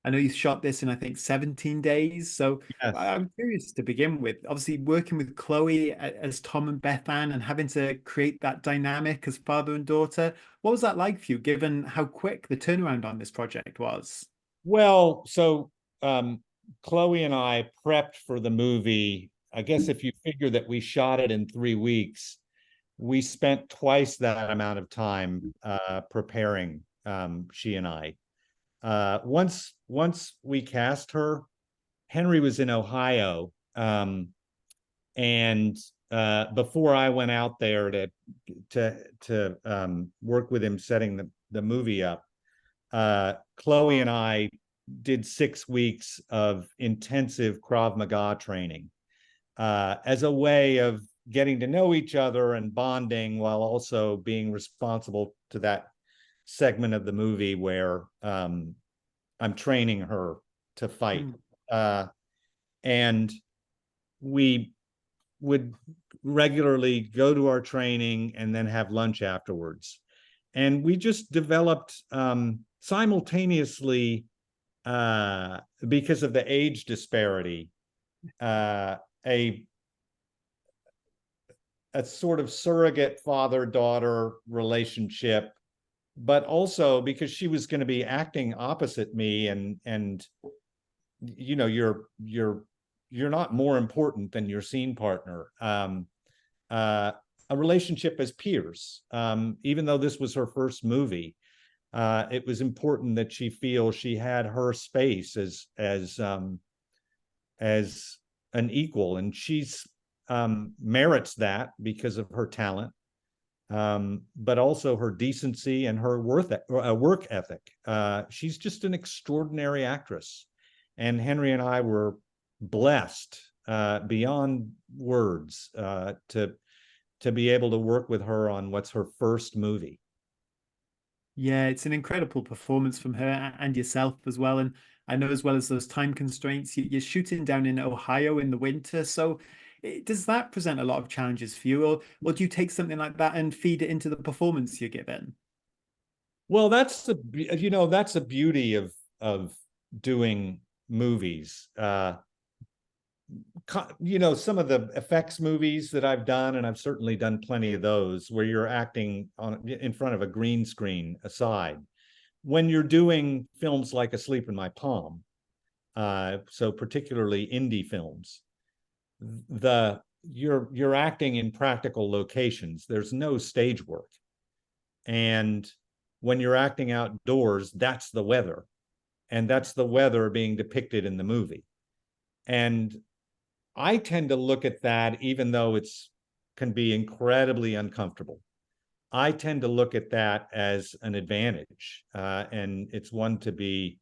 I know you shot this in, I think, 17 days. So Yes. I'm curious to begin with. Obviously, working with Chloe as Tom and Beth Ann and having to create that dynamic as father and daughter. What was that like for you, given how quick the turnaround on this project was? Well, so um, Chloe and I prepped for the movie. I guess if you figure that we shot it in 3 weeks, we spent twice that amount of time preparing, she and I. Once we cast her, Henry was in Ohio, and before I went out there to work with him setting the movie up, Chloe and I did 6 weeks of intensive Krav Maga training as a way of getting to know each other and bonding while also being responsible to that segment of the movie where I'm training her to fight. Mm. Uh, and we would regularly go to our training and then have lunch afterwards. And we just developed simultaneously, because of the age disparity, uh, a a sort of surrogate father-daughter relationship, but also because she was going to be acting opposite me, and you're not more important than your scene partner. Uh, a relationship as peers. Even though this was her first movie, it was important that she feel she had her space as an equal, and she's merits that because of her talent, but also her decency and her work ethic. She's just an extraordinary actress, and Henry and I were blessed beyond words to be able to work with her on what's her first movie. Yeah, it's an incredible performance from her and yourself as well. And I know as well as those time constraints, you're shooting down in Ohio in the winter. So does that present a lot of challenges for you? Or do you take something like that and feed it into the performance you're given? Well, that's the beauty of doing movies. Some of the effects movies that I've done, and I've certainly done plenty of those, where you're acting in front of a green screen aside. When you're doing films like Asleep in My Palm, so particularly indie films, the you're acting in practical locations. There's no stage work, and when you're acting outdoors, that's the weather, and that's the weather being depicted in the movie. And I tend to look at that, even though it's can be incredibly uncomfortable. I tend to look at that as an advantage, and it's one to be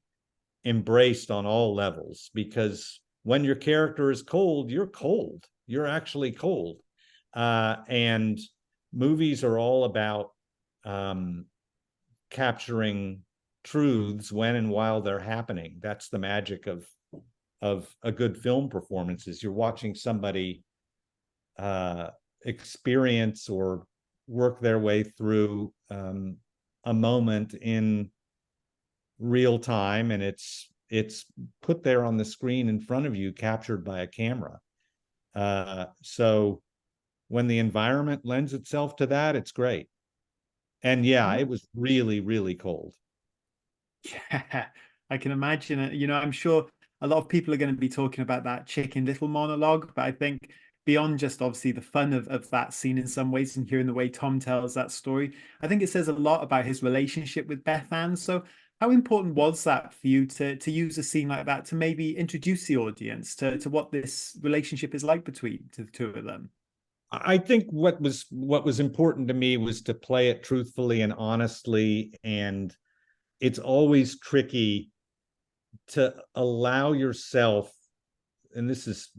embraced on all levels, because when your character is cold, you're cold. You're actually cold, and movies are all about um, capturing truths when and while they're happening. That's the magic of a good film performance. Is you're watching somebody uh, experience or work their way through a moment in real time, and it's put there on the screen in front of you, captured by a camera. So when the environment lends itself to that, it's great. And yeah, it was really, really cold. Yeah, I can imagine it. I'm sure a lot of people are going to be talking about that Chicken Little monologue, but I think beyond just obviously the fun of that scene in some ways and hearing the way Tom tells that story, I think it says a lot about his relationship with Beth Ann. So how important was that for you to use a scene like that to maybe introduce the audience to what this relationship is like between the two of them? I think what was important to me was to play it truthfully and honestly, and it's always tricky to allow yourself, and this is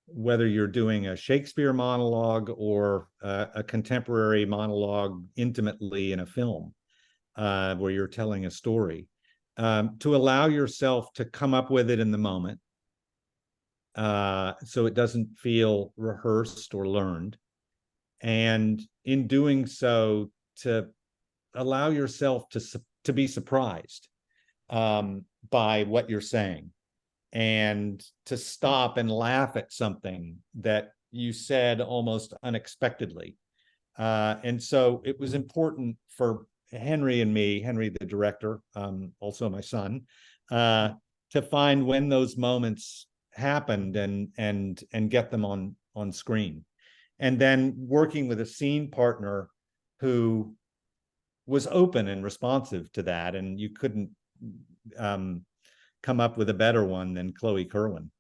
whether you're doing a Shakespeare monologue or a contemporary monologue intimately in a film, where you're telling a story, to allow yourself to come up with it in the moment, so it doesn't feel rehearsed or learned. And in doing so, to allow yourself to be surprised. by what you're saying, and to stop and laugh at something that you said almost unexpectedly. And so it was important for Henry and me, Henry, the director, also my son, to find when those moments happened and get them on screen. And then working with a scene partner who was open and responsive to that. And you couldn't come up with a better one than Chloe Kerwin.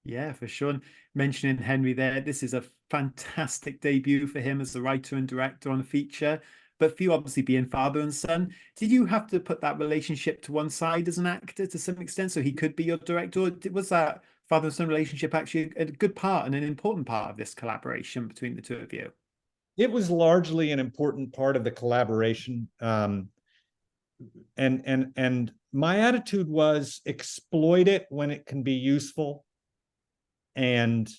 Yeah, for sure. And mentioning Henry there, this is a fantastic debut for him as the writer and director on a feature. But for you, obviously being father and son, did you have to put that relationship to one side as an actor to some extent so he could be your director? Or was that father and son relationship actually a good part and an important part of this collaboration between the two of you? It was largely an important part of the collaboration. And my attitude was exploit it when it can be useful, and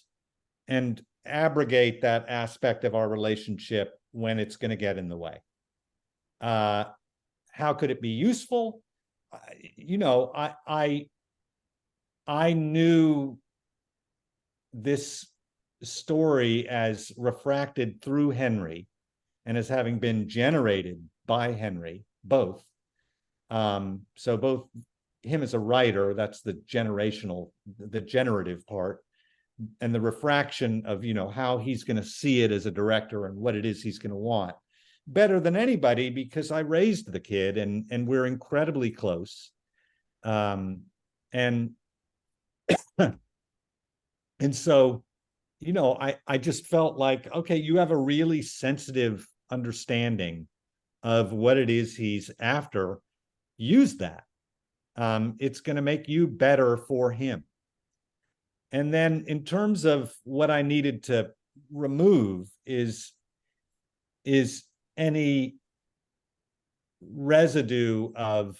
abrogate that aspect of our relationship when it's going to get in the way. How could it be useful? You know, I knew this story as refracted through Henry and as having been generated by Henry, both. So both him as a writer, that's the generative part, and the refraction of, you know, how he's going to see it as a director and what it is he's going to want better than anybody, because I raised the kid and we're incredibly close. And and so, you know, I just felt like, okay, you have a really sensitive understanding of what it is he's after. Use that. It's going to make you better for him. And then in terms of what I needed to remove is any residue of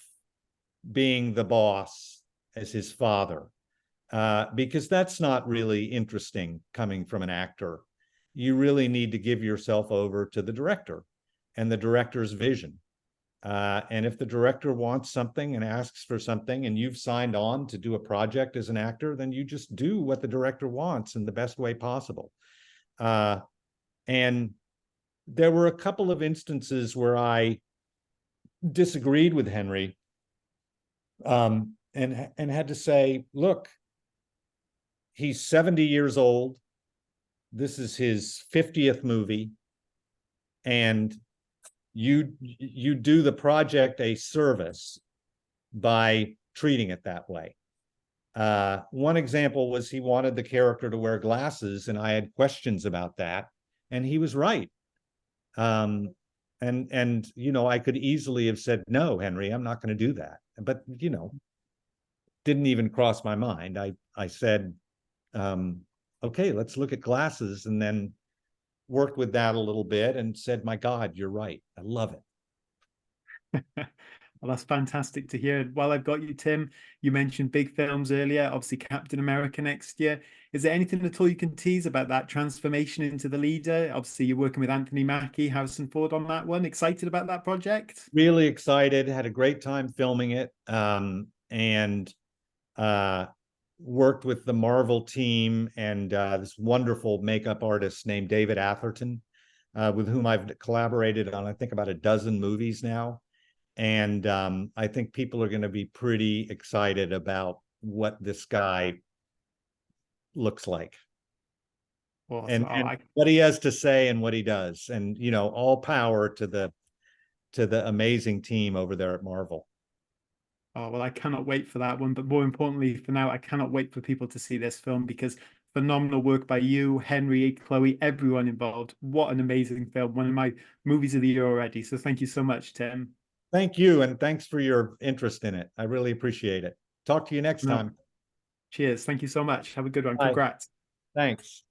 being the boss as his father, because that's not really interesting coming from an actor. You really need to give yourself over to the director and the director's vision. And if the director wants something and asks for something and you've signed on to do a project as an actor, then you just do what the director wants in the best way possible. And there were a couple of instances where I disagreed with Henry, and had to say, look, he's 70 years old. This is his 50th movie. And you do the project a service by treating it that way. One example was he wanted the character to wear glasses, and I had questions about that, and he was right. And you know, I could easily have said, no, Henry, I'm not going to do that. But, you know, didn't even cross my mind. I said, okay, let's look at glasses, and then worked with that a little bit and said, my God, you're right. I love it. Well, that's fantastic to hear. While I've got you, Tim, you mentioned big films earlier, obviously Captain America next year. Is there anything at all you can tease about that transformation into the leader? Obviously, you're working with Anthony Mackie, Harrison Ford on that one. Excited about that project? Really excited, had a great time filming it, and worked with the Marvel team and this wonderful makeup artist named David Atherton, with whom I've collaborated on, I think, about a dozen movies now. And I think people are going to be pretty excited about what this guy looks like. Awesome. And what he has to say and what he does. And, you know, all power to the amazing team over there at Marvel. Oh, well, I cannot wait for that one. But more importantly, for now, I cannot wait for people to see this film because phenomenal work by you, Henry, Chloe, everyone involved. What an amazing film. One of my movies of the year already. So thank you so much, Tim. Thank you. And thanks for your interest in it. I really appreciate it. Talk to you next No, time. cheers. Thank you so much. Have a good one. Bye. Congrats. Thanks.